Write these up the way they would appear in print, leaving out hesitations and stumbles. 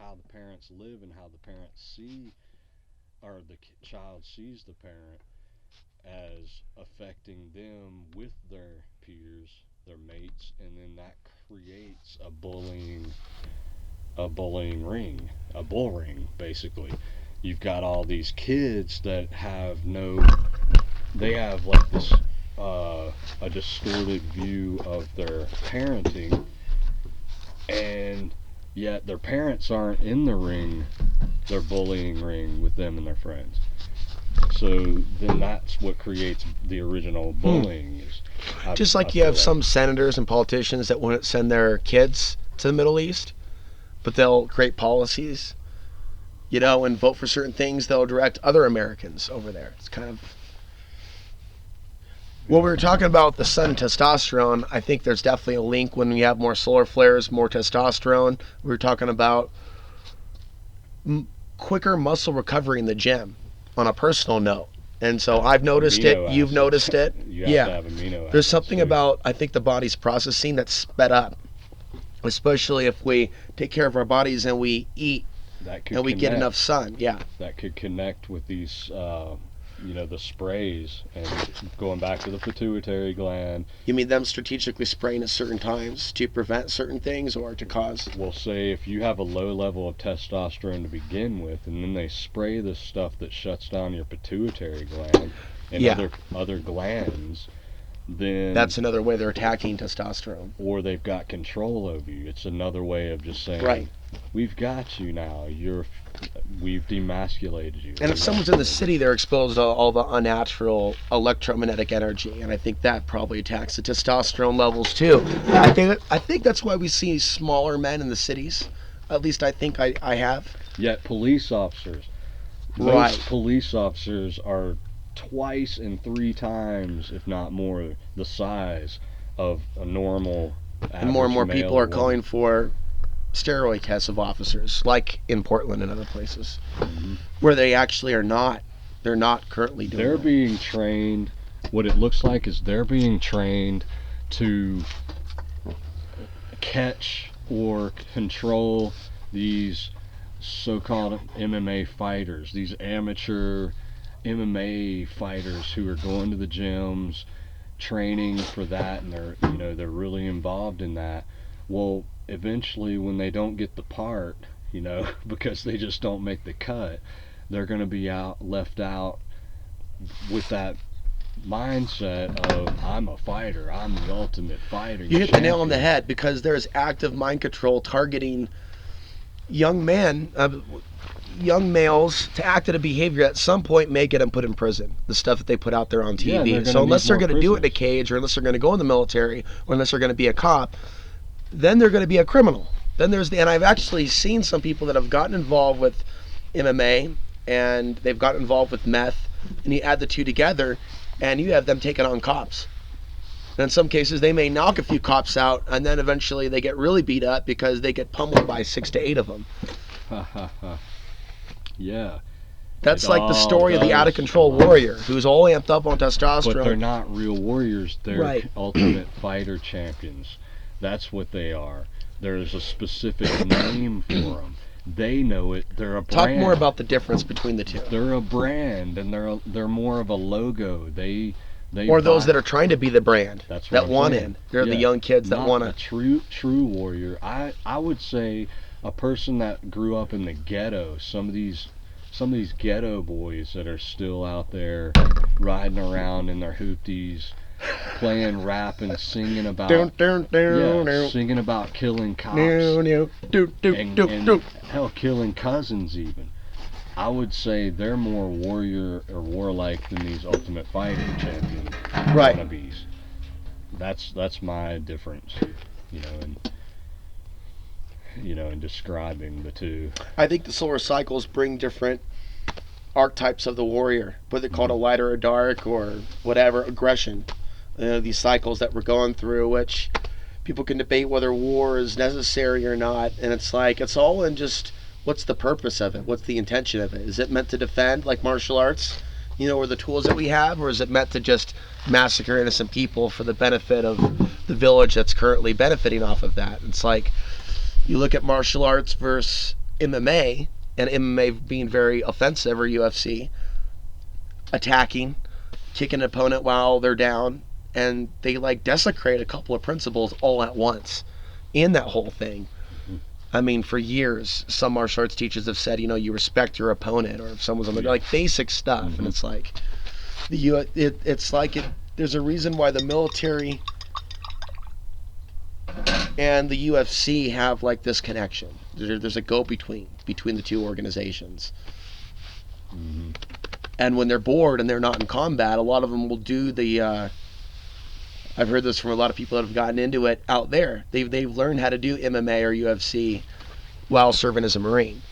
how the parents live and how the parents see, or the child sees the parent as affecting them with their peers, their mates, and then that creates a bullying ring, a bull ring, basically. You've got all these kids that have no, they have like this, a distorted view of their parenting, and yet their parents aren't in the ring, their bullying ring with them and their friends. So then that's what creates the original bullying. Is Just I like you feel have like some senators and politicians that wouldn't send their kids to the Middle East, but they'll create policies, and vote for certain things. They'll direct other Americans over there. It's kind of what we were talking about, the sun and testosterone. I think there's definitely a link when we have more solar flares, more testosterone. We were talking about quicker muscle recovery in the gym on a personal note. And so I've noticed amino it. You've acids. noticed it. You have Yeah. to have amino acids. There's something too. about, I think, the body's processing that's sped up, especially if we take care of our bodies and we eat that could and we get connect. enough sun. Yeah. That could connect with these, the sprays, and going back to the pituitary gland. You mean them strategically spraying at certain times to prevent certain things or to cause? We'll say if you have a low level of testosterone to begin with, and then they spray this stuff that shuts down your pituitary gland and Yeah. other glands, then That's another way they're attacking testosterone. or they've got control over you. It's another way of just saying, Right. we've got you now. We've demasculated you. And if someone's in the city, they're exposed to all the unnatural electromagnetic energy, and I think that probably attacks the testosterone levels too. I think that's why we see smaller men in the cities. At least I think I have. Yet police officers, Right. most police officers are twice and three times, if not more, the size of a normal And more average people male are woman. calling for steroid tests of officers, like in Portland and other places, where they actually are not. They're not currently doing They're that. being trained. What it looks like is they're being trained to catch or control these so-called MMA fighters, these amateur MMA fighters who are going to the gyms, training for that, and they're really involved in that. Well, eventually, when they don't get the part, because they just don't make the cut, they're going to be left out with that mindset of, I'm a fighter, I'm the ultimate fighter. You hit the nail on the head, because there's active mind control targeting young males to act at a behavior at some point may get them put in prison. The stuff that they put out there on Yeah, TV. they're So gonna unless need they're more going to do it in a prisoners. cage, or unless they're going to go in the military, or unless they're going to be a cop, then they're going to be a criminal. Then and I've actually seen some people that have gotten involved with MMA, and they've gotten involved with meth, and you add the two together, and you have them taking on cops. And in some cases, they may knock a few cops out, and then eventually they get really beat up because they get pummeled by 6 to 8 of them. Yeah. That's It like the all story of the does. out of control warrior who's all amped up on But testosterone. they're not real warriors. They're Right. ultimate fighter champions. That's what they are. There's a specific name for them. They know it. They're a Talk brand. more about the difference between the two. They're a brand, and they're more of a logo. They Or those buy- that are trying to be the brand, That's what that I'm want saying. in. They're the Yeah, young kids that not want a to. true warrior. I would say a person that grew up in the ghetto. Some of these ghetto boys that are still out there riding around in their hoopties, playing rap and singing about singing about killing cops and hell, killing cousins even. I would say they're more warrior or warlike than these ultimate fighting champion Right. wannabes. That's my difference, in describing the two. I think the solar cycles bring different archetypes of the warrior, whether called a light or a dark or whatever, aggression. These cycles that we're going through, which people can debate whether war is necessary or not, and it's all in just what's the purpose of it? What's the intention of it? Is it meant to defend, like martial arts, or the tools that we have, or is it meant to just massacre innocent people for the benefit of the village that's currently benefiting off of that? It's like you look at martial arts versus MMA, and MMA being very offensive, or UFC, attacking, kicking an opponent while they're down, and they like desecrate a couple of principles all at once in that whole thing. I mean, for years, some martial arts teachers have said, you respect your opponent, or if someone's on the like basic stuff, and it's like it's like there's a reason why the military and the UFC have like this connection. There's a go between the two organizations. And when they're bored and they're not in combat, a lot of them will do the. I've heard this from a lot of people that have gotten into it out there. They've learned how to do MMA or UFC while serving as a Marine.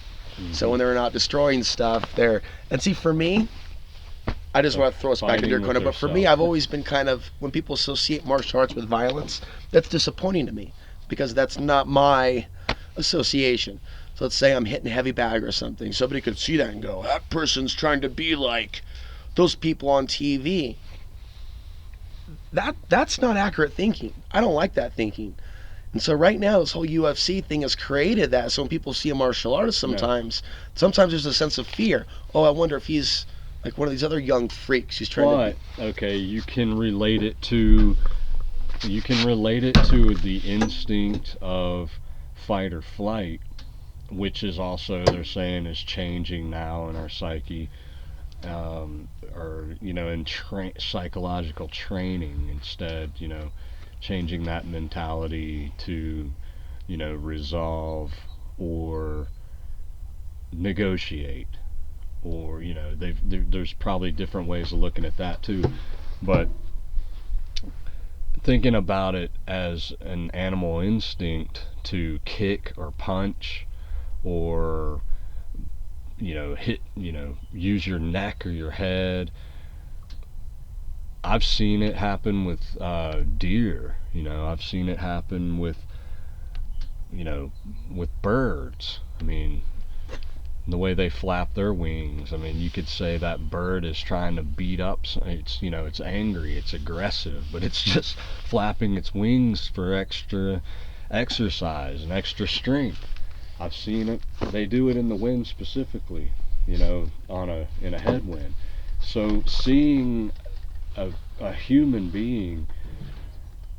So when they're not destroying stuff, and see, for me, I just want to throw us back into your corner, but for me, I've always been kind of, when people associate martial arts with violence, that's disappointing to me, because that's not my association. So let's say I'm hitting a heavy bag or something. Somebody could see that and go, that person's trying to be like those people on TV. That's not accurate thinking. I don't like that thinking. And so right now, this whole UFC thing has created that. So when people see a martial artist sometimes there's a sense of fear. Oh, I wonder if he's like one of these other young freaks. He's trying to. Okay, you can relate it to the instinct of fight or flight, which is also, they're saying, is changing now in our psyche, or in psychological training instead. Changing that mentality to, resolve or negotiate, or there's probably different ways of looking at that too, but thinking about it as an animal instinct to kick or punch or hit, use your neck or your head. I've seen it happen with deer. I've seen it happen with birds. I mean, the way they flap their wings. I mean, you could say that bird is trying to beat up. It's angry, it's aggressive, but it's just flapping its wings for extra exercise and extra strength. I've seen it. They do it in the wind specifically. In a headwind. So seeing a human being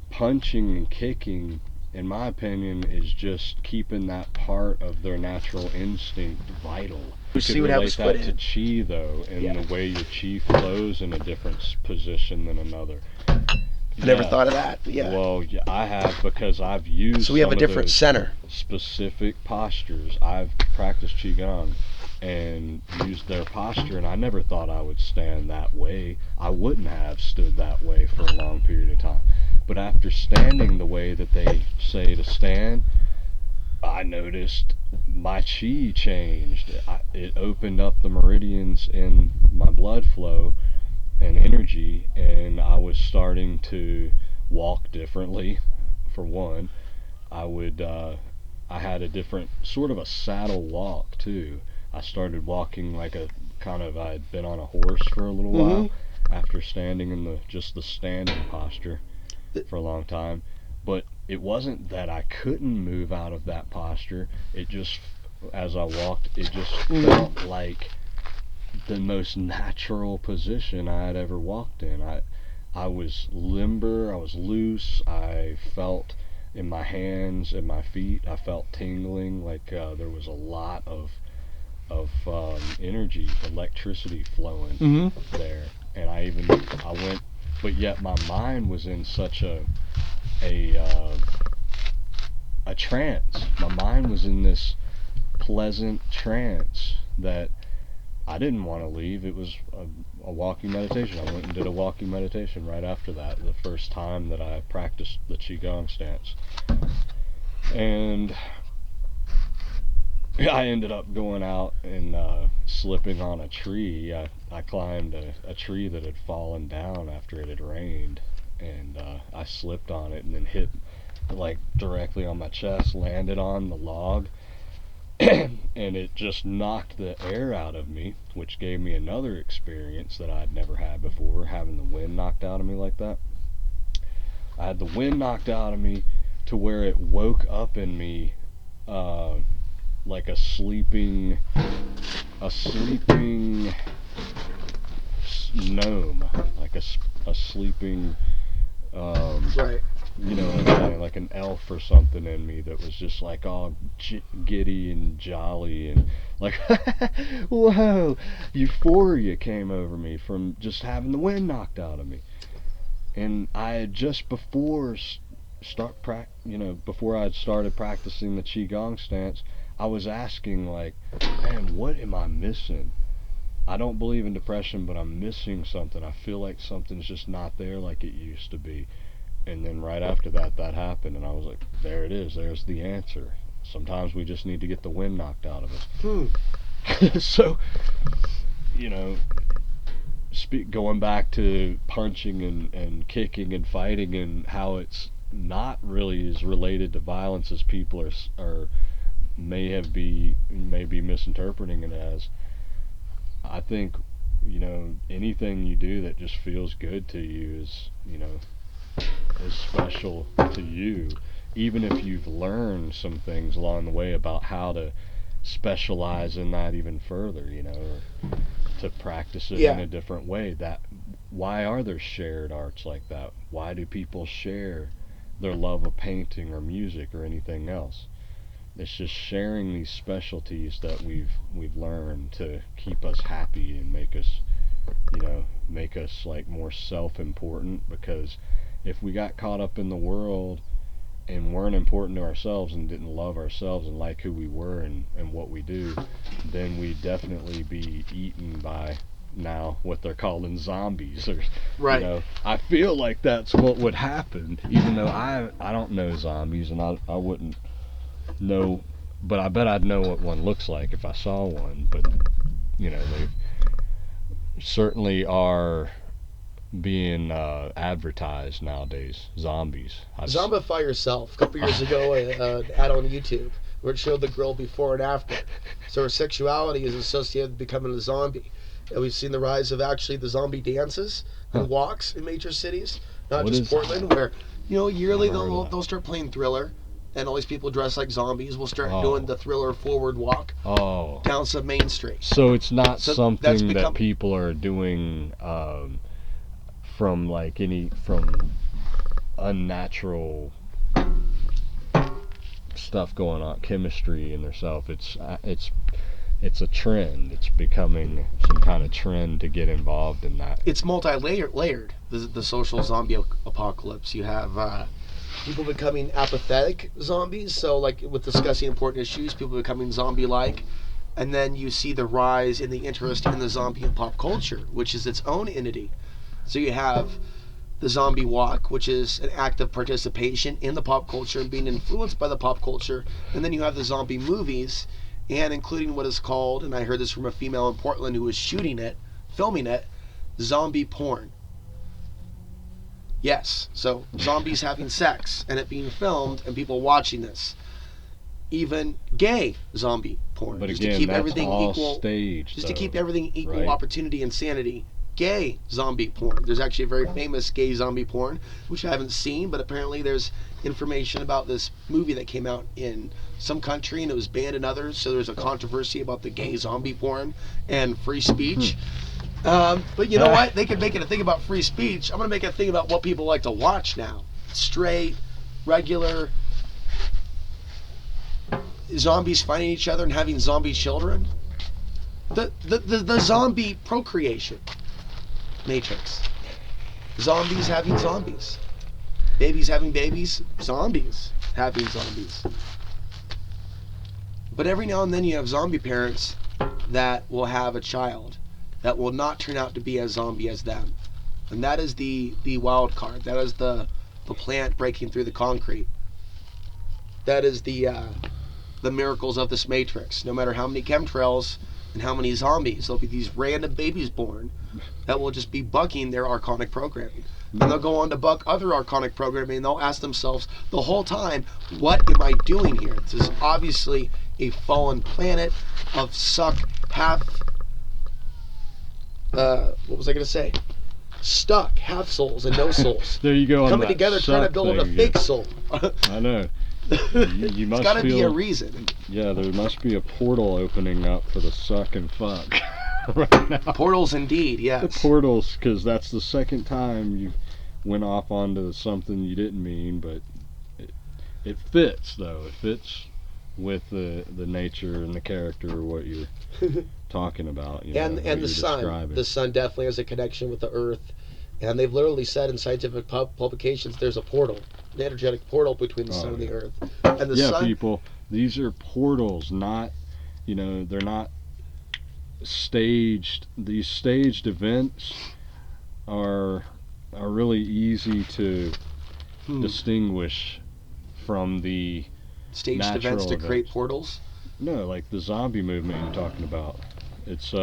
punching and kicking, in my opinion, is just keeping that part of their natural instinct vital. You could relate that to chi, though, and the way your chi flows in a different position than another. I never thought of that. Yeah. Well, I have, because I've used. So we have a different center. Specific postures. I've practiced qigong and used their posture, and I never thought I would stand that way. I wouldn't have stood that way for a long period of time. But after standing the way that they say to stand, I noticed my chi changed. It opened up the meridians in my blood flow and energy, and I was starting to walk differently. For one, I had a different sort of a saddle walk too. I started walking like I'd been on a horse for a little while after standing in the standing posture for a long time. But it wasn't that I couldn't move out of that posture. It just, as I walked, it just felt like the most natural position I had ever walked in. I was limber, I was loose, I felt in my hands and my feet, I felt tingling, like there was a lot of energy, electricity flowing there. And I went, but yet my mind was in such a trance. My mind was in this pleasant trance that I didn't want to leave. It was a walking meditation. I went and did a walking meditation right after that, the first time that I practiced the Qigong stance. And I ended up going out and slipping on a tree. I climbed a tree that had fallen down after it had rained, and I slipped on it and then hit like directly on my chest, landed on the log, and it just knocked the air out of me, which gave me another experience that I'd never had before, having the wind knocked out of me like that. I had the wind knocked out of me to where it woke up in me like a sleeping gnome, like a sleeping, Right. you know what I'm saying, like an elf or something in me that was just like all giddy and jolly and like, whoa, euphoria came over me from just having the wind knocked out of me. And I had just before before I had started practicing the qigong stance, I was asking like, man, what am I missing? I don't believe in depression, but I'm missing something. I feel like something's just not there like it used to be. And then right after that, that happened, and I was like, there it is. There's the answer. Sometimes we just need to get the wind knocked out of Hmm. us. So, you know, going back to punching and kicking and fighting and how it's not really as related to violence as people are may be misinterpreting it as. I think, anything you do that just feels good to you is special to you, even if you've learned some things along the way about how to specialize in that even further, or to practice it in Yeah. a different way. That why are there shared arts like that? Why do people share their love of painting or music or anything else? It's just sharing these specialties that we've learned to keep us happy and make us like more self-important, because if we got caught up in the world and weren't important to ourselves and didn't love ourselves and like who we were and what we do, then we'd definitely be eaten by now what they're calling zombies, or Right. I feel like that's what would happen, even though I don't know zombies, and I wouldn't know, but I bet I'd know what one looks like if I saw one. But they certainly are being advertised nowadays. Zombies. Zombify yourself. A couple years ago, an ad on YouTube where it showed the girl before and after. So her sexuality is associated with becoming a zombie. And we've seen the rise of actually the zombie dances and walks in major cities, not What just is Portland, that? where yearly Never heard of that. they'll start playing Thriller, and all these people dressed like zombies will start Oh. doing the Thriller forward walk Oh. down some main street. So it's not So that's something become that people are doing from unnatural stuff going on, chemistry in theirself. It's a trend. It's becoming some kind of trend to get involved in that. it's multi-layered. The social zombie apocalypse. You have people becoming apathetic zombies. So like with discussing important issues, people becoming zombie-like. And then you see the rise in the interest in the zombie in pop culture, which is its own entity. So you have the zombie walk, which is an active participation in the pop culture and being influenced by the pop culture. And then you have the zombie movies, and including what is called, and I heard this from a female in Portland who was shooting it, filming it, zombie porn. Yes, so zombies having sex and it being filmed and people watching this. Even gay zombie porn, But just again, to keep that's everything all equal, staged. just to though, keep everything equal right? opportunity and sanity. Gay zombie porn. There's actually a very famous gay zombie porn, which I haven't seen, but apparently there's information about this movie that came out in some country and it was banned in others. So there's a controversy about the gay zombie porn and free speech. But you know what? They could make it a thing about free speech. I'm going to make it a thing about what people like to watch now. Straight, regular zombies fighting each other and having zombie children. The zombie procreation matrix. Zombies having zombies. Babies having babies. Zombies having zombies. But every now and then you have zombie parents that will have a child that will not turn out to be as zombie as them. And that is the wild card. That is the plant breaking through the concrete. That is the miracles of this matrix. No matter how many chemtrails and how many zombies, there'll be these random babies born that will just be bucking their archonic programming. And they'll go on to buck other archonic programming, and they'll ask themselves the whole time, what am I doing here? This is obviously a fallen planet of suck half, what was I going to say? Stuck half souls and no souls. There you go. Coming together trying to build a fake soul. I know. You It's must got to be a feel, reason. yeah, there must be a portal opening up for the suck and fuck right now. Portals, indeed. The Yes. portals, because that's the second time you went off onto something you didn't mean, but it, it fits though. It fits with the nature and the character of what you're talking about. You know, and what and you're the sun. describing. The sun definitely has a connection with the earth, and they've literally said in scientific publications there's a portal, an energetic portal between the sun Oh, and the yeah. earth. And the Yeah, sun, people, these are portals, not, they're not staged. These staged events are are really easy to distinguish from the staged events natural to create events. portals. No, like the zombie movement you're talking about. It's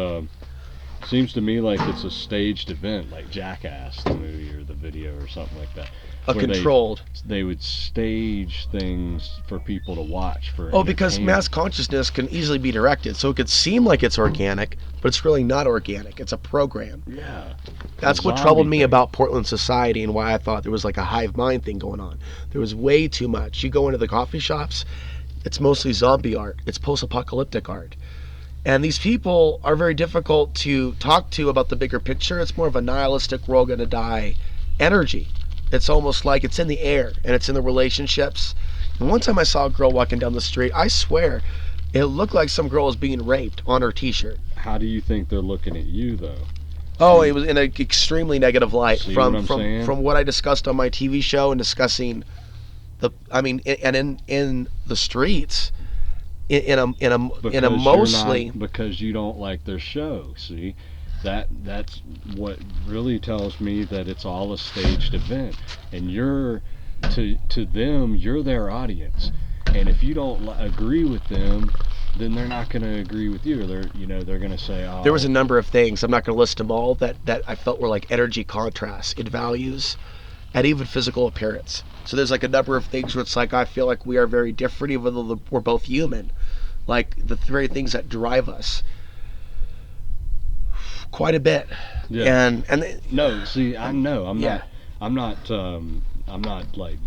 seems to me like it's a staged event, like Jackass, the movie or the video or something like that, A where controlled. they would stage things for people to watch for Oh, because mass entertainment. consciousness can easily be directed, so it could seem like it's organic, but it's really not organic. It's a program. Yeah, That's the what zombie troubled me thing. about Portland society and why I thought there was like a hive mind thing going on. There was way too much. You go into the coffee shops, it's mostly zombie art. It's post-apocalyptic art. And these people are very difficult to talk to about the bigger picture. It's more of a nihilistic, we're all going to die energy. It's almost like it's in the air and it's in the relationships. And one time I saw a girl walking down the street, I swear, it looked like some girl was being raped on her t-shirt. How do you think they're looking at you though? Oh, it was in an extremely negative light See what I'm from saying? from what I discussed on my TV show and discussing I mean, and in the streets, in a mostly because you don't like their show. See, that's what really tells me that it's all a staged event, and you're to them you're their audience, and if you don't agree with them, then they're not going to agree with you. They're going to say, oh, there was a number of things. I'm not going to list them all that I felt were like energy contrasts in values and even physical appearance. So there's like a number of things where it's like I feel like we are very different, even though we're both human. Like the very things that drive us quite a bit. yeah. And No, see, I know Yeah. I'm not like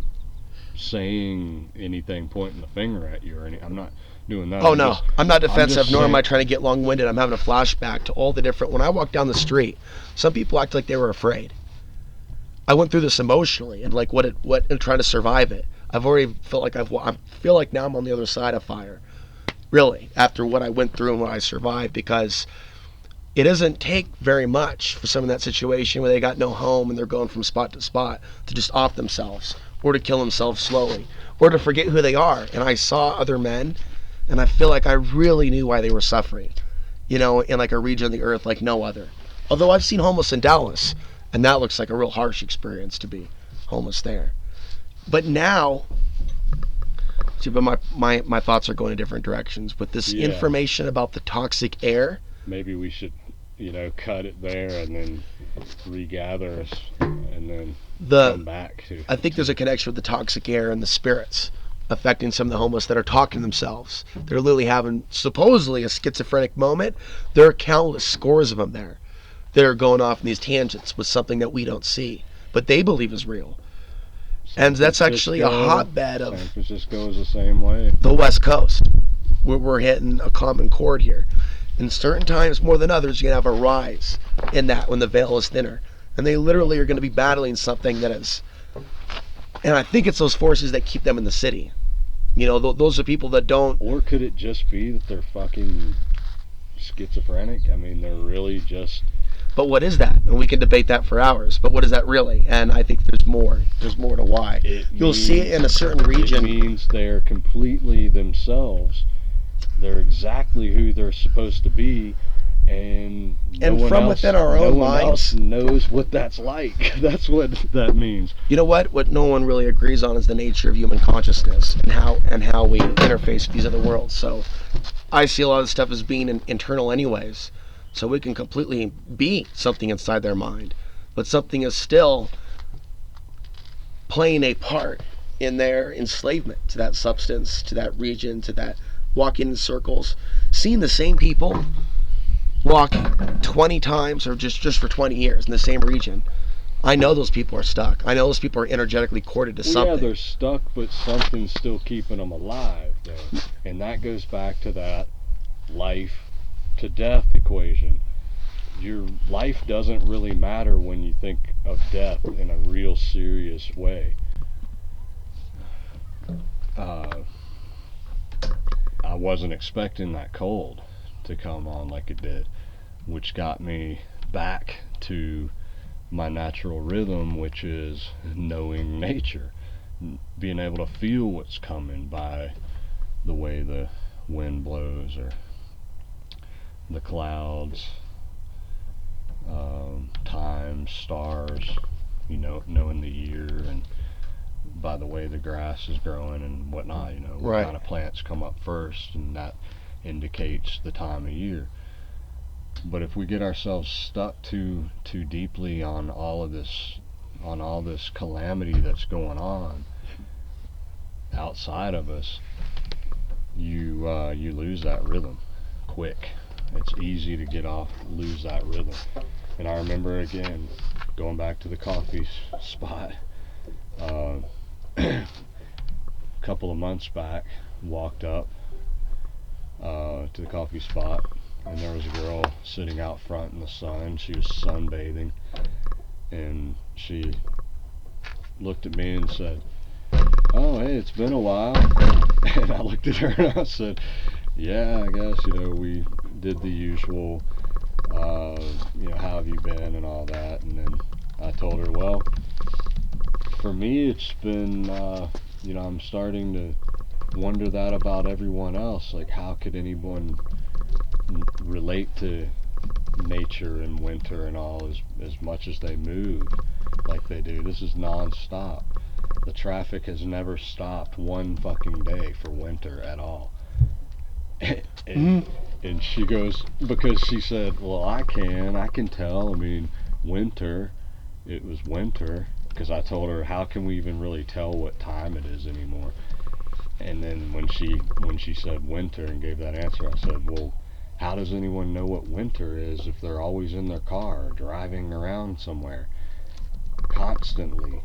saying anything, pointing the finger at you or anything. I'm not doing that. Oh no, I'm not I'm defensive, just nor am I saying- trying to get long-winded. I'm having a flashback to all the different. When I walk down the street, some people act like they were afraid. I went through this emotionally and like and trying to survive it. I've already felt like I feel like now I'm on the other side of fire. Really, after what I went through and what I survived, because it doesn't take very much for someone in that situation where they got no home and they're going from spot to spot to just off themselves or to kill themselves slowly or to forget who they are. And I saw other men and I feel like I really knew why they were suffering, in like a region of the earth like no other. Although I've seen homeless in Dallas, and that looks like a real harsh experience to be homeless there. But now, but my thoughts are going in different directions. With this Yeah. information about the toxic air, Maybe we should, cut it there and then regather us and then come back to. I think there's a connection with the toxic air and the spirits affecting some of the homeless that are talking to themselves. They're literally having supposedly a schizophrenic moment. There are countless scores of them there that are going off in these tangents with something that we don't see, but they believe is real. And that's actually a hotbed San of Francisco is the same way. the West Coast. We're hitting a common chord here. In certain times, more than others, you're going to have a rise in that when the veil is thinner. And they literally are going to be battling something that is... And I think it's those forces that keep them in the city. Those are people that don't... Or could it just be that they're fucking schizophrenic? I mean, they're really just... But what is that? And we can debate that for hours. But what is that really? And I think there's more. There's more to why. You'll see it in a certain region. It means they're completely themselves. They're exactly who they're supposed to be, and from within our own no one else minds knows what that's like. That's what that means. You know what? What no one really agrees on is the nature of human consciousness and how we interface with these other worlds. So I see a lot of stuff as being internal anyways. So we can completely be something inside their mind, but something is still playing a part in their enslavement to that substance, to that region, to that walking in circles, seeing the same people walk 20 times or just for 20 years in the same region. I know those people are stuck. I know those people are energetically corded to something. Yeah, they're stuck, but something's still keeping them alive, though. And that goes back to that life to death equation. Your life doesn't really matter when you think of death in a real serious way. I wasn't expecting that cold to come on like it did, which got me back to my natural rhythm, which is knowing nature, being able to feel what's coming by the way the wind blows or the clouds, time, stars, knowing the year and by the way the grass is growing and whatnot, what Right. kind of plants come up first, and that indicates the time of year. But if we get ourselves stuck too deeply on all this calamity that's going on outside of us, you lose that rhythm quick. It's easy to lose that rhythm. And I remember again going back to the coffee spot. A couple of months back, walked up to the coffee spot, and there was a girl sitting out front in the sun. She was sunbathing, and she looked at me and said, "Oh, hey, it's been a while." And I looked at her and I said, "Yeah, I guess, we did the usual, how have you been and all that." And then I told her, well, for me, it's been, I'm starting to wonder that about everyone else. Like, how could anyone relate to nature and winter and all as much as they move like they do? This is non-stop. The traffic has never stopped one fucking day for winter at all. And she goes, because she said, well, I can tell. I mean, winter, it was winter. Because I told her, how can we even really tell what time it is anymore? And then when she said winter and gave that answer, I said, well, how does anyone know what winter is if they're always in their car driving around somewhere constantly?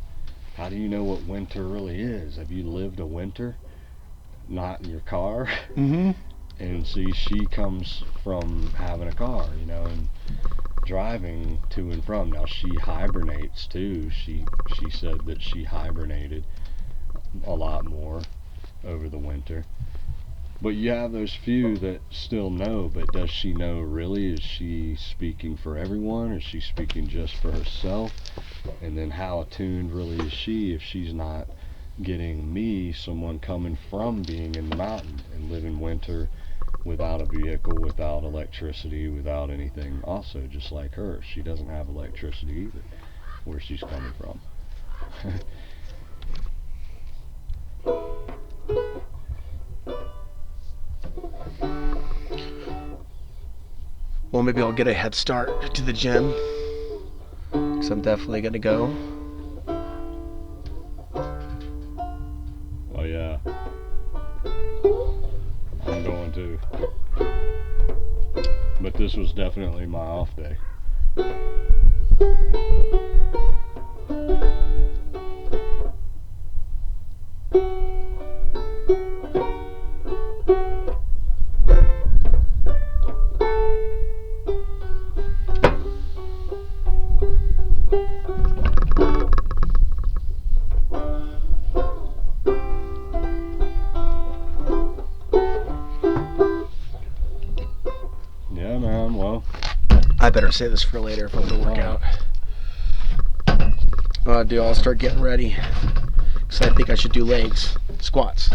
How do you know what winter really is? Have you lived a winter not in your car? Mm-hmm. And see, she comes from having a car, and driving to and from. Now she hibernates too. She said that she hibernated a lot more over the winter. But you have those few that still know, but does she know really? Is she speaking for everyone, or is she speaking just for herself? And then how attuned really is she if she's not getting me, someone coming from being in the mountain and living winter without a vehicle, without electricity, without anything, also just like her. She doesn't have electricity either, where she's coming from. Well, maybe I'll get a head start to the gym, because I'm definitely going to go. Oh yeah, I'm going to. But this was definitely my off day. Yeah, man, well, I better save this for later if I'm going to work out. I'll start getting ready, because I think I should do legs, squats.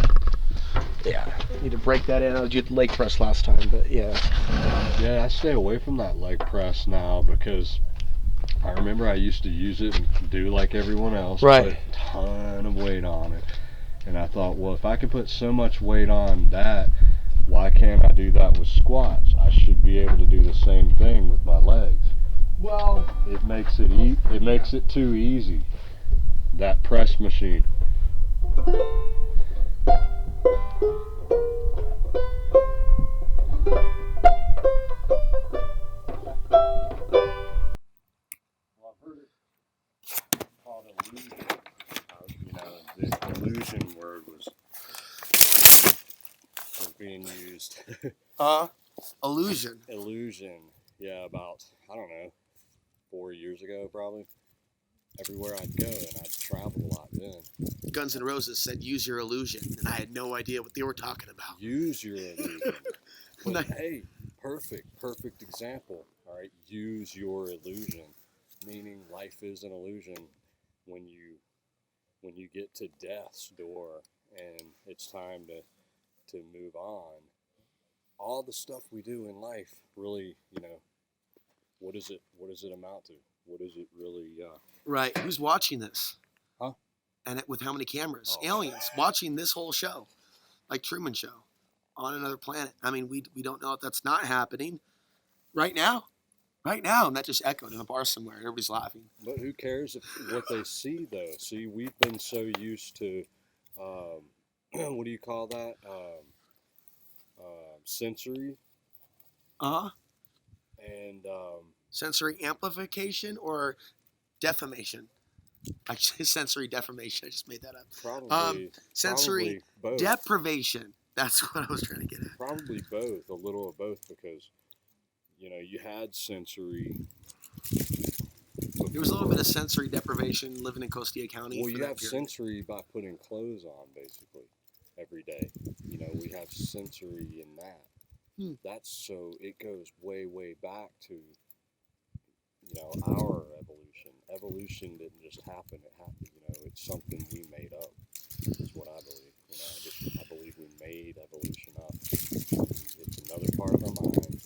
Yeah, need to break that in. I did leg press last time, but yeah. Yeah, I stay away from that leg press now, because I remember I used to use it and do like everyone else, Right. put a ton of weight on it. And I thought, well, if I can put so much weight on that, why can't I do that with squats? I should be able to do the same thing with my legs. Well, it makes it too easy. That press machine. Illusion. Illusion. Yeah, about, I don't know, 4 years ago probably. Everywhere I'd go, and I'd travel a lot then. Guns N' Roses said, "Use your illusion," and I had no idea what they were talking about. Use your illusion. But Nice. hey, perfect example. All right, use your illusion, meaning life is an illusion. When you get to death's door and it's time to move on, all the stuff we do in life really, what does it amount to? What is it really? Right. Who's watching this? Huh? And with how many cameras? Oh. Aliens watching this whole show, like Truman Show, on another planet. I mean, we don't know if that's not happening right now. Right now, and that just echoed in a bar somewhere. Everybody's laughing. But who cares what they see, though? See, we've been so used to, what do you call that? Sensory. And Sensory amplification or defamation? Actually, sensory defamation. I just made that up. probably Sensory both. deprivation. That's what I was trying to get at. Probably both, a little of both, because you had sensory. There was a little bit of sensory deprivation living in Costilla County. Well, for you that have period. sensory by putting clothes on, basically, every day. We have sensory in that. That's so it goes way back to our evolution. Evolution didn't just happen. It happened. It's something we made up. Is what I believe. I believe we made evolution up. It's another part of our mind.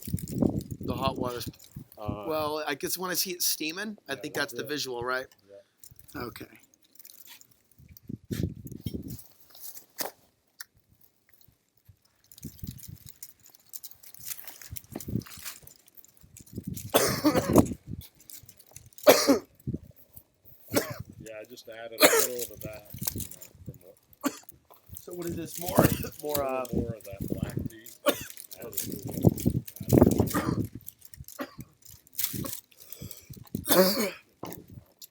The hot water's. Well, I guess when I see it steaming, I think that's the visual, right? Yeah. Okay. Yeah, I just added a little to that. So what is this? More More of that black tea.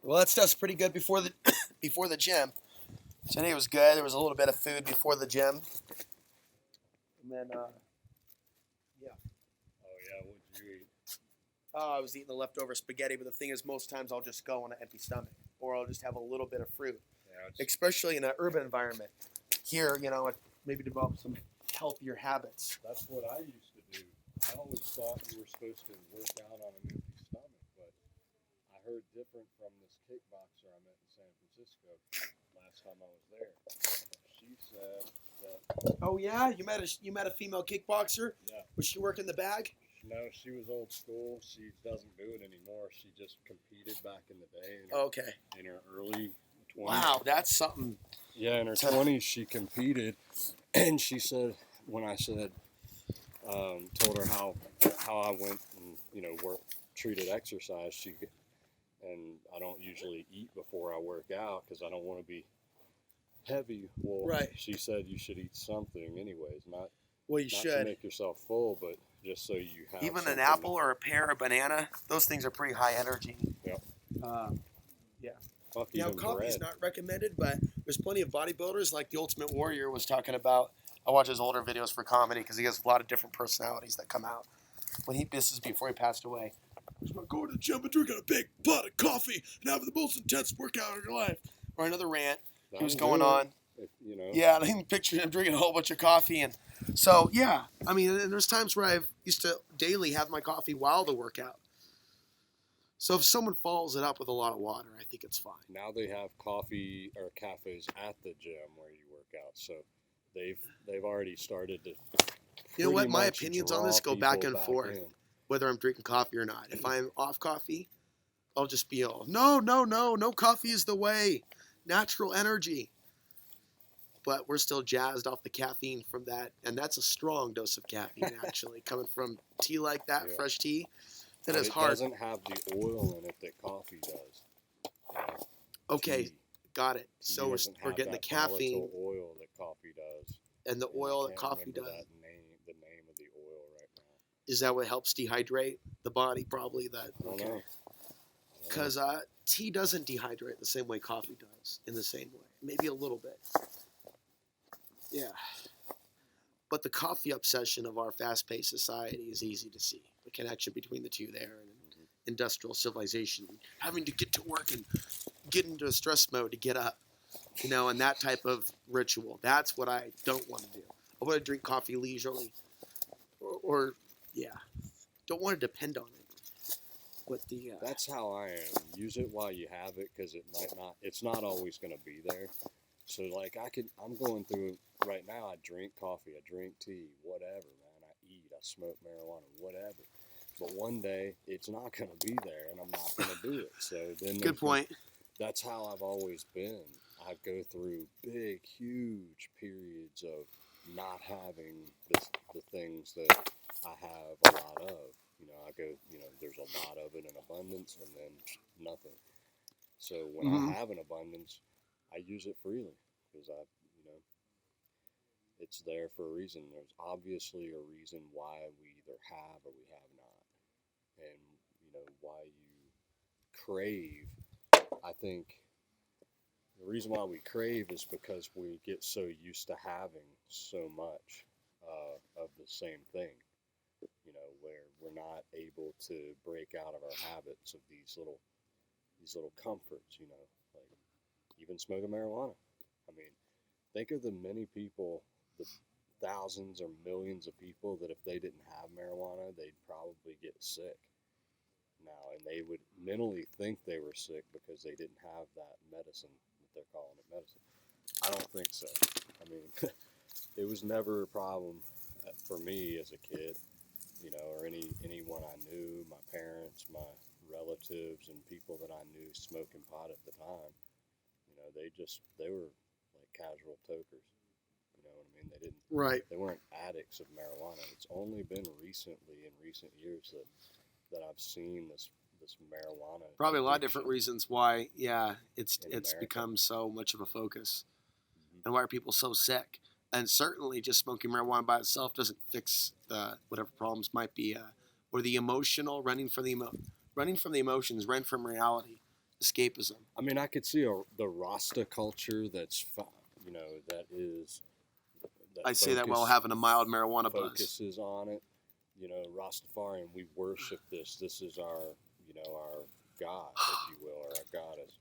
Well, that stuff's pretty good before the gym. Today was good. There was a little bit of food before the gym, and then yeah. Oh yeah, what did you eat? I was eating the leftover spaghetti, but the thing is, most times I'll just go on an empty stomach, or I'll just have a little bit of fruit, especially in an urban environment. Here, maybe develop some healthier habits. That's what I used to do. I always thought you were supposed to work out on an empty stomach, but I heard different from this kickboxer I met in San Francisco last time I was there. She said that. Oh yeah, you met a female kickboxer? Yeah. Was she working the bag? No, she was old school. She doesn't do it anymore. She just competed back in the day. Okay. In her early 20s. Wow, that's something. Yeah, in her 20s she competed, and she said, when I said, told her how I went and treated exercise, and I don't usually eat before I work out because I don't want to be heavy. Well, right. She said you should eat something anyways, not should to make yourself full, but just so you have even something. An apple or a pear or a banana. Those things are pretty high energy. Yep. Yeah. Now, coffee's not recommended, but there's plenty of bodybuilders like the Ultimate Warrior was talking about. I watch his older videos for comedy because he has a lot of different personalities that come out. This is before he passed away. He's going to go to the gym and drinking a big pot of coffee and having the most intense workout of your life. Or another rant he was going on. Yeah, I can picture him drinking a whole bunch of coffee. And so, yeah, I mean, and there's times where I used to daily have my coffee while the workout. So if someone follows it up with a lot of water, I think it's fine. Now they have coffee or cafes at the gym where you work out, so they've already started to. You know what? My opinions on this go back and forth, whether I'm drinking coffee or not. If I'm off coffee, I'll just be all, no coffee is the way, natural energy. But we're still jazzed off the caffeine from that, and that's a strong dose of caffeine actually coming from tea like that, fresh tea. That is hard. It doesn't have the oil in it that coffee does. Okay, got it. So we're getting the caffeine, oil that coffee does, and the oil that coffee does. The name of the oil right now. Is that what helps dehydrate the body? Probably that. I don't know. Because tea doesn't dehydrate the same way coffee does. In the same way, maybe a little bit. Yeah. But the coffee obsession of our fast-paced society is easy to see. The connection between the two there, and industrial civilization, having to get to work and get into a stress mode to get up, and that type of ritual. That's what I don't want to do. I want to drink coffee leisurely, or yeah, don't want to depend on it. But That's how I am. Use it while you have it, because it might not. It's not always going to be there. So like I'm going through right now. I drink coffee, I drink tea, whatever, man. I eat, I smoke marijuana, whatever. But one day it's not going to be there, and I'm not going to do it. So then good point. That's how I've always been. I go through big, huge periods of not having the things that I have a lot of. I go, there's a lot of it in abundance, and then nothing. So when I have an abundance, I use it freely, because it's there for a reason. There's obviously a reason why we either have or we have not, and why you crave. I think the reason why we crave is because we get so used to having so much of the same thing. Where we're not able to break out of our habits of these little comforts. Like even smoking marijuana. I mean, think of the many people, the thousands or millions of people that if they didn't have marijuana, they'd probably get sick now, and they would mentally think they were sick because they didn't have that medicine that they're calling it medicine. I don't think so. I mean, it was never a problem for me as a kid, or anyone I knew, my parents, my relatives, and people that I knew smoking pot at the time. They were like casual tokers. You know what I mean? They weren't addicts of marijuana. It's only been recently, in recent years, that I've seen this marijuana. Probably a lot of different reasons why, it's become so much of a focus, and why are people so sick? And certainly, just smoking marijuana by itself doesn't fix whatever problems might be, or the emotional running from the emotions, run from reality, escapism. I mean, I could see the Rasta culture that is. I say that while having a mild marijuana buzz. Focuses on it. Rastafarian, we worship this. This is our God, if you will, or our goddess.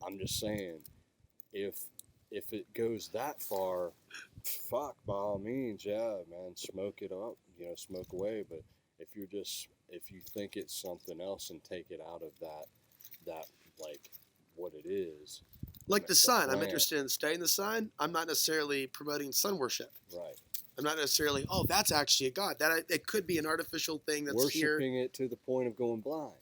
I'm just saying, if it goes that far, fuck, by all means, yeah, man, smoke it up, smoke away. But if you think it's something else and take it out of that like what it is. Like the sun, I'm interested in studying the sun. I'm not necessarily promoting sun worship. Right. I'm not necessarily, that's actually a god. It could be an artificial thing that's worshiping it to the point of going blind.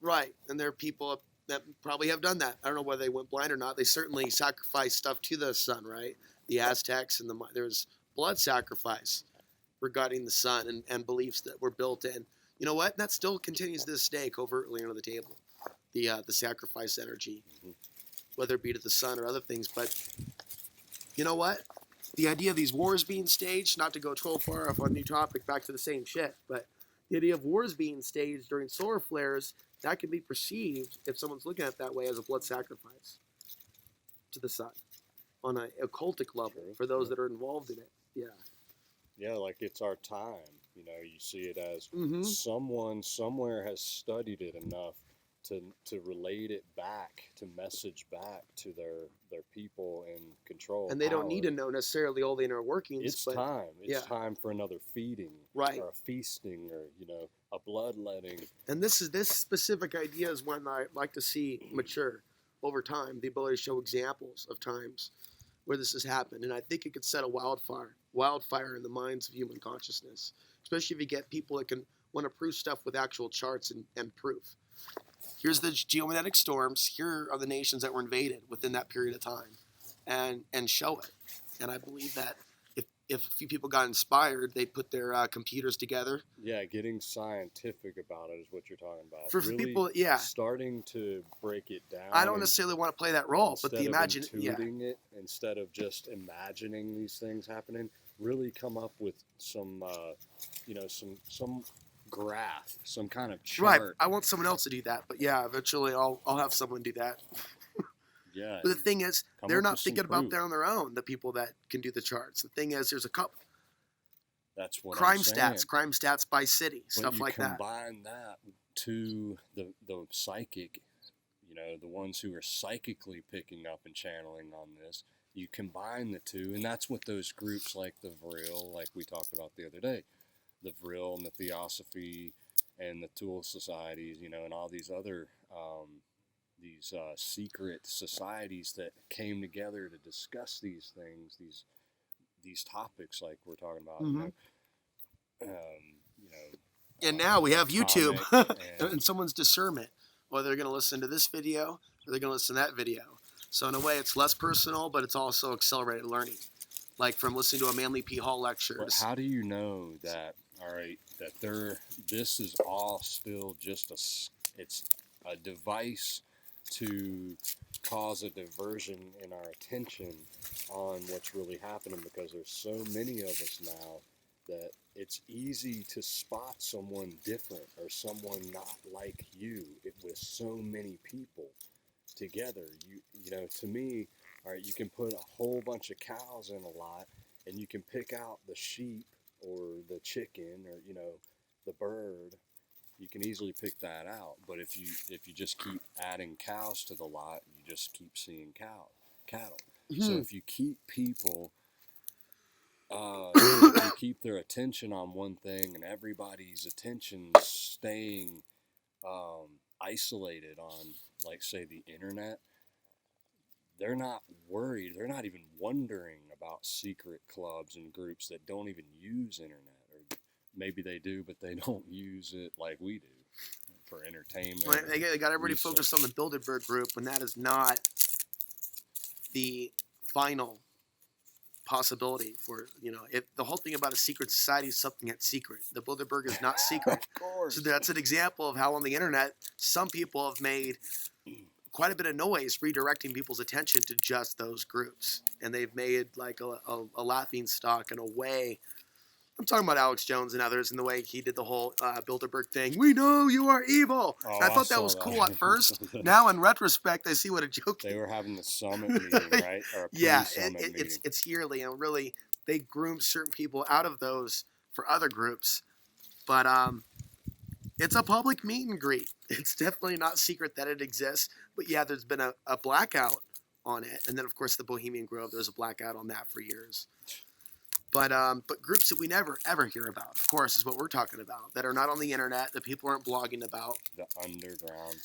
Right, and there are people that probably have done that. I don't know whether they went blind or not. They certainly sacrificed stuff to the sun, right? The Aztecs and there's blood sacrifice regarding the sun and beliefs that were built in. You know what? That still continues to this day covertly under the table. The sacrifice energy, whether it be to the sun or other things. But you know what? The idea of these wars being staged, not to go too far off on a new topic, back to the same shit, but the idea of wars being staged during solar flares, that can be perceived, if someone's looking at it that way, as a blood sacrifice to the sun on an occultic level for those that are involved in it. Yeah. Yeah, like it's our time. You see it as someone somewhere has studied it enough to relate it back, to message back to their people in control. And they don't need to know necessarily all the inner workings. It's time. It's time for another feeding, right, or a feasting, or a bloodletting. And this specific idea is one I like to see mature over time. The ability to show examples of times where this has happened, and I think it could set a wildfire in the minds of human consciousness, especially if you get people that can want to prove stuff with actual charts and proof. Here's the geomagnetic storms. Here are the nations that were invaded within that period of time, and show it. And I believe that if a few people got inspired, they'd put their computers together. Yeah, getting scientific about it is what you're talking about. For really people, starting to break it down. I don't necessarily want to play that role, but the it instead of just imagining these things happening, really come up with some graph, some kind of chart. Right. I want someone else to do that, but eventually I'll have someone do that. Yeah, But the thing is, come they're up not with some thinking about proof. that on their own. The people that can do the charts. The thing is, there's a couple That's what I'm saying. crime stats by city, But stuff you like that. combine that to the psychic, the ones who are psychically picking up and channeling on this. You combine the two, and that's what those groups like the Vril, like we talked about the other day, the Vril and the Theosophy and the Tool Societies, and all these other secret societies that came together to discuss these things, these topics like we're talking about, Mm-hmm. um, you know, And now we have YouTube atomic and someone's discernment, whether they're going to listen to this video or they're going to listen to that video. So in a way, it's less personal, but it's also accelerated learning, like from listening to a Manly P. Hall But lectures. how do you know that? All right, that this is all still just it's a device to cause a diversion in our attention on what's really happening, because there's so many of us now that it's easy to spot someone different or someone not like you with so many people together. To me, all right, you can put a whole bunch of cows in a lot, and you can pick out the sheep or the chicken or the bird. You can easily pick that out. But if you just keep adding cows to the lot, you just keep seeing cattle. So if you keep people, if you keep their attention on one thing and everybody's attention staying isolated on, like, say, the internet, they're not worried. They're not even wondering about secret clubs and groups that don't even use internet, or maybe they do, but they don't use it like we do for entertainment. Well, they got everybody research. focused on the Bilderberg group, when that is not the final possibility for, if the whole thing about a secret society is something that's secret. The Bilderberg is not secret. Of course. So that's an example of how on the internet some people have made quite a bit of noise redirecting people's attention to just those groups, and they've made like a laughing stock in a way. I'm talking about Alex Jones and others, and the way he did the whole Bilderberg thing. We know you are evil. Oh, I thought that was cool at first. Now, in retrospect, I see what a joke. They were having the summit meeting, right? Or a Yeah, pre-summit meeting. it's yearly, and really they groom certain people out of those for other groups. But it's a public meet and greet. It's definitely not secret that it exists. But yeah, there's been a blackout on it, and then of course the Bohemian Grove. There was a blackout on that for years. But groups that we never ever hear about, of course, is what we're talking about. That are not on the internet, that people aren't blogging about. The underground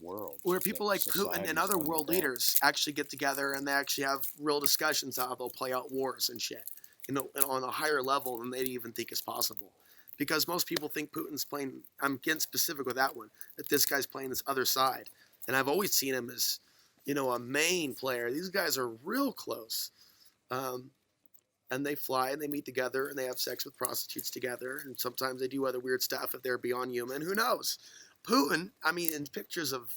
world. Where people like Putin and other world leaders actually get together and they actually have real discussions how they'll play out wars and shit, and on a higher level than they even think is possible. Because most people think Putin's playing. I'm getting specific with that one. That this guy's playing this other side, and I've always seen him as, a main player. These guys are real close. And they fly and they meet together and they have sex with prostitutes together. And sometimes they do other weird stuff if they're beyond human. Who knows? Putin, in pictures of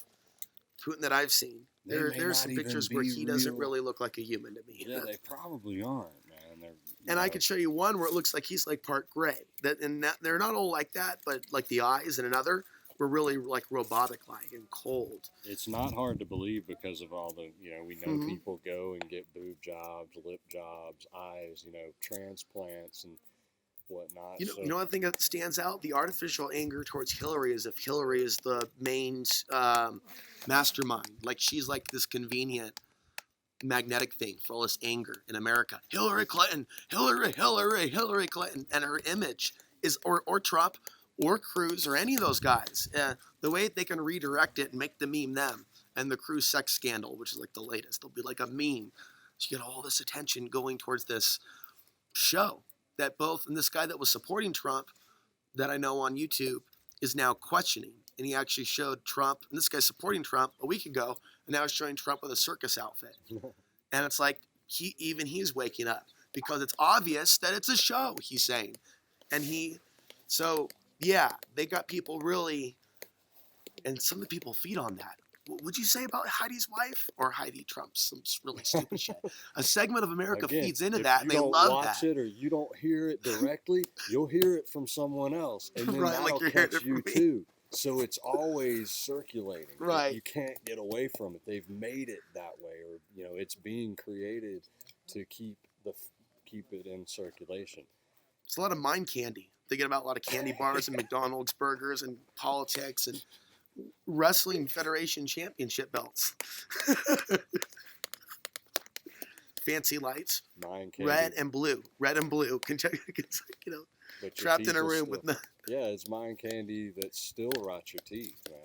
Putin that I've seen, there's some pictures where he doesn't really look like a human to me. Yeah, they probably aren't, man. And I could show you one where it looks like he's like part gray. They're not all like that, but like the eyes, and another were really like robotic-like and cold. It's not hard to believe because of all the, we know people go and get boob jobs, lip jobs, eyes, transplants and whatnot. You know one thing that stands out? The artificial anger towards Hillary, as if Hillary is the main mastermind. Like she's like this convenient magnetic thing for all this anger in America. Hillary Clinton, Hillary Clinton, and her image is, or Trump, or Cruz, or any of those guys. The way they can redirect it and make the meme them, and the Cruz sex scandal, which is like the latest, they'll be like a meme. So you get all this attention going towards this show that both, and this guy that was supporting Trump that I know on YouTube is now questioning. And he actually showed Trump, and this guy's supporting Trump a week ago, and now he's showing Trump with a circus outfit. And it's like, he's waking up because it's obvious that it's a show, he's saying. So yeah, they got people really, and some of the people feed on that. What would you say about Heidi's wife or Heidi Trump's some really stupid shit? A segment of America feeds into that, and they love that. If you don't watch it or you don't hear it directly, you'll hear it from someone else, and then Right, that'll like catch you too. So it's always circulating. Right. You can't get away from it. They've made it that way, or it's being created to keep it in circulation. It's a lot of mind candy. Thinking about a lot of candy bars and McDonald's burgers and politics and wrestling federation championship belts. Fancy lights. Mind candy. Red and blue. But trapped in a room with no. Yeah, it's mind candy that still rots your teeth, man.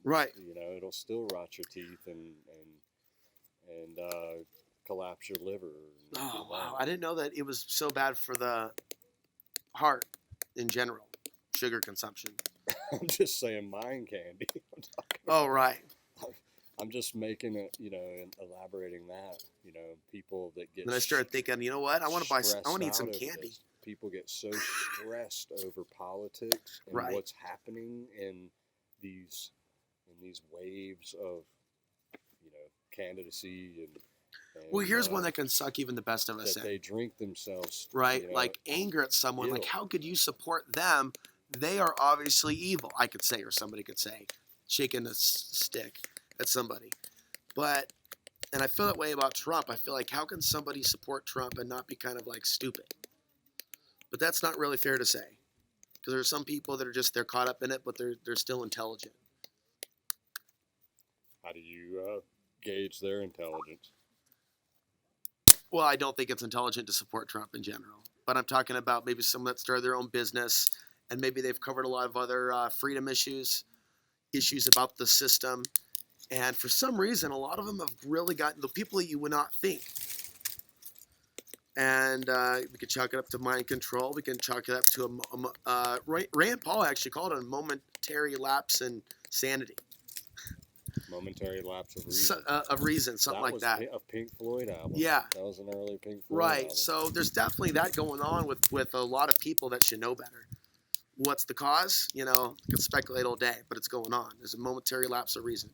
Right. It'll still rot your teeth and collapse your liver. Oh wow! I didn't know that it was so bad for the heart in general. Sugar consumption. I'm just saying mind candy. Oh right. I'm just making it, and elaborating that, people that get. Then I started thinking, you know what? I want to eat some over candy. this. People get so stressed over politics and Right. what's happening in these waves of, candidacy and Well, here's one that can suck even the best of us that in. they drink themselves. Right? Like anger at someone. Ill. Like, how could you support them? They are obviously evil, I could say, or somebody could say, shaking a stick at somebody. And I feel that way about Trump. I feel like, how can somebody support Trump and not be kind of like stupid? But that's not really fair to say. Because there are some people that are just, they're caught up in it, but they're still intelligent. How do you gauge their intelligence? Well, I don't think it's intelligent to support Trump in general. But I'm talking about maybe someone that started their own business and maybe they've covered a lot of other freedom issues about the system. And for some reason, a lot of them have really gotten the people that you would not think. And we could chalk it up to mind control. We can chalk it up to Rand Paul actually called it a momentary lapse in sanity. Momentary lapse of reason. Of reason, something like that. A Pink Floyd album. Yeah. That was an early Pink Floyd Right. album. So there's definitely that going on with a lot of people that should know better. What's the cause? You could speculate all day, but it's going on. There's a momentary lapse of reason.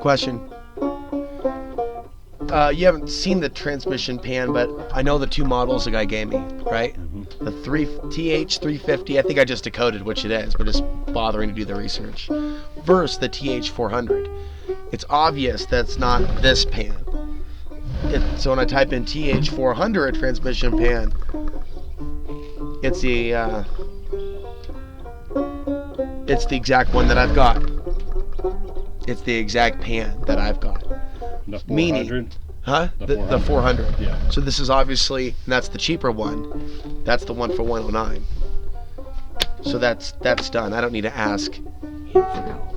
Question. You haven't seen the transmission pan, but I know the two models the guy gave me, right? Mm-hmm. The TH350, I think I just decoded which it is, but just bothering to do the research, versus the TH400. It's obvious that's not this pan. So when I type in TH400 transmission pan, it's the exact one that I've got. It's the exact pan that I've got. The 400? Meaning, huh? The 400. Yeah. So this is obviously, and that's the cheaper one. That's the one for 109. So that's done. I don't need to ask him for help.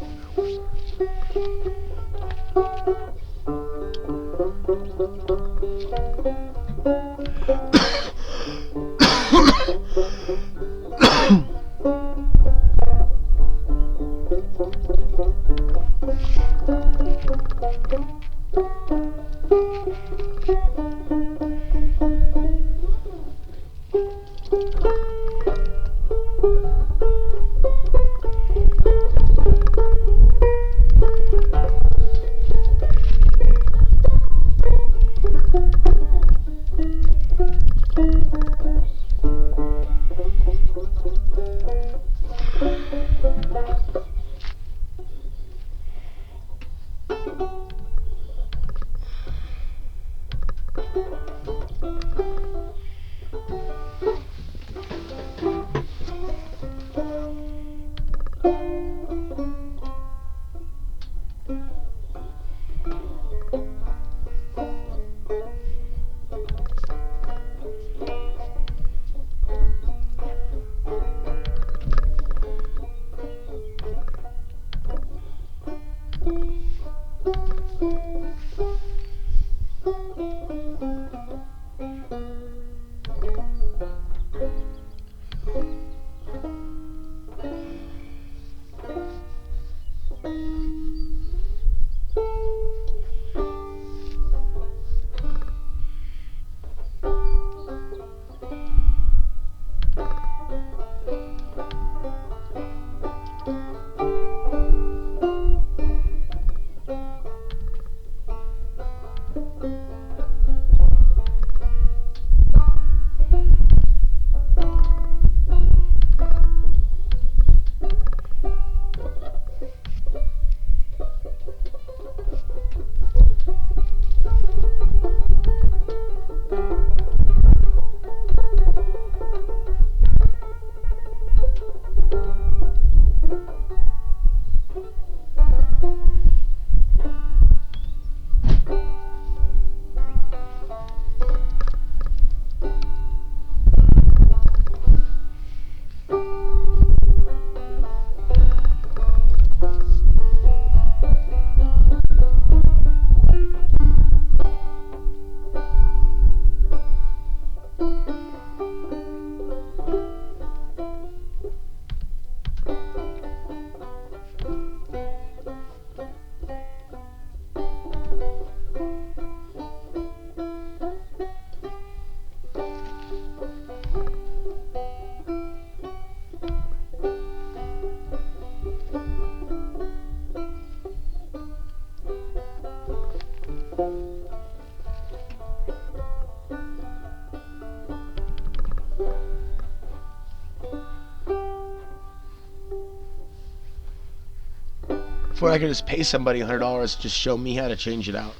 Before I could just pay somebody $100 to just show me how to change it out.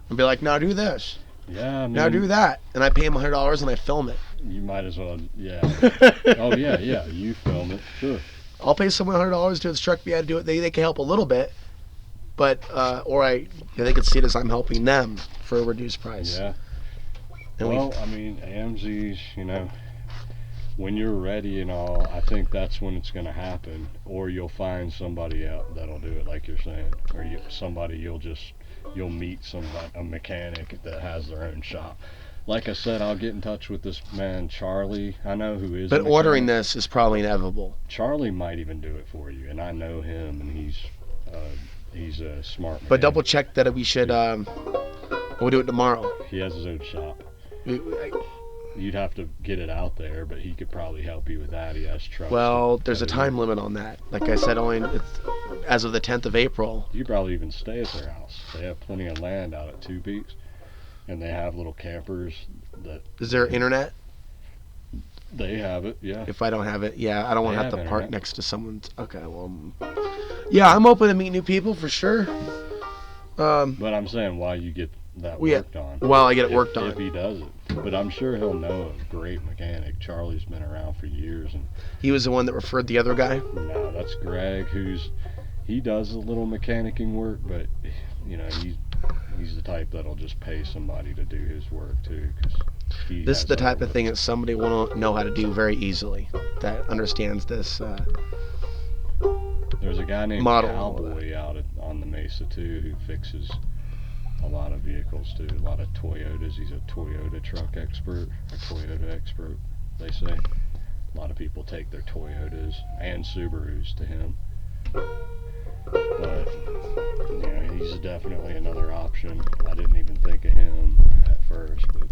And be like, now do this. Yeah, I mean, Now do that. And I pay them $100 and I film it. You might as well, yeah. Oh, yeah, you film it, sure. I'll pay someone $100 to instruct me how to do it. They can help a little bit, but they could see it as I'm helping them for a reduced price. Yeah. And well, I mean, AMZ's, when you're ready and all, I think that's when it's going to happen. Or you'll find somebody out that'll do it like you're saying. Or somebody you'll just you'll meet a mechanic that has their own shop. Like I said, I'll get in touch with this man Charlie. I know who is. But a mechanic. ordering this is probably inevitable. Charlie might even do it for you, and I know him, and he's a smart mechanic. But double check that we should. We'll do it tomorrow. He has his own shop. You'd have to get it out there, but he could probably help you with that. He has trucks. Well, there's a time limit on that. Like I said, only it's as of the 10th of April. You could probably even stay at their house. They have plenty of land out at Two Peaks, and they have little campers that. Is there internet? They have it, yeah. If I don't have it, yeah, I don't want to have to park internet. next to someone's. Okay, well, yeah, I'm open to meet new people for sure. But I'm saying while you get that worked on. While I get it worked on. If he does it. But I'm sure he'll know a great mechanic. Charlie's been around for years. And he was the one that referred the other guy? No, that's Greg, he does a little mechanicking work, but, he's the type that'll just pay somebody to do his work, too. This is the type of thing that somebody will know how to do very easily, that understands this There's a guy named model Cowboy out on the Mesa, too, who fixes a lot of vehicles, too. A lot of Toyotas. He's a Toyota truck expert, a Toyota expert, they say. A lot of people take their Toyotas and Subarus to him. But, he's definitely another option. I didn't even think of him at first, but...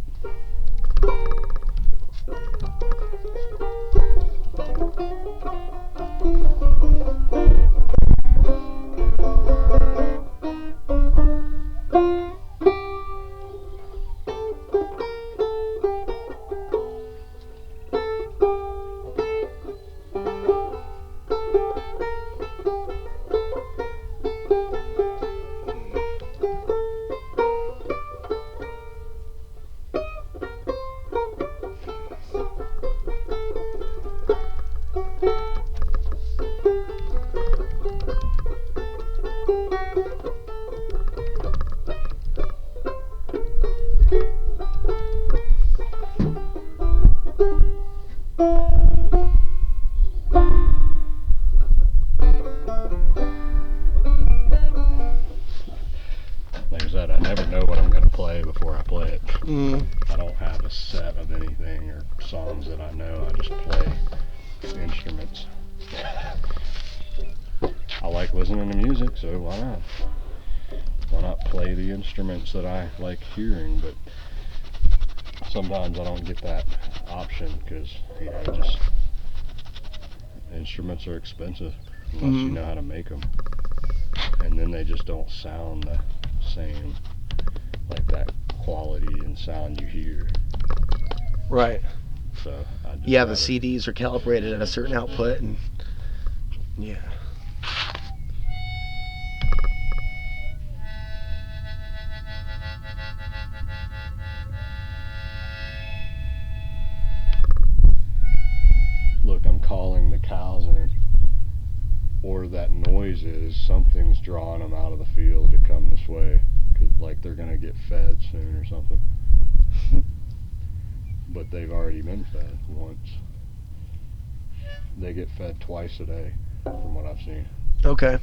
Like I said, I never know what I'm going to play before I play it. I don't have a set of anything or songs that I know. I just play instruments. I like listening to music, so why not? Why not play the instruments that I like hearing? But sometimes I don't get that option because, just instruments are expensive unless you know how to make them. And then they just don't sound the same, like that quality and sound you hear. Right. So the CDs are calibrated at a certain output, and yeah. Look, I'm calling the cows in. Or that noise is something's drawing them out of the field to come this way, like they're gonna get fed soon or something. But they've already been fed once. They get fed twice a day, from what I've seen. Okay.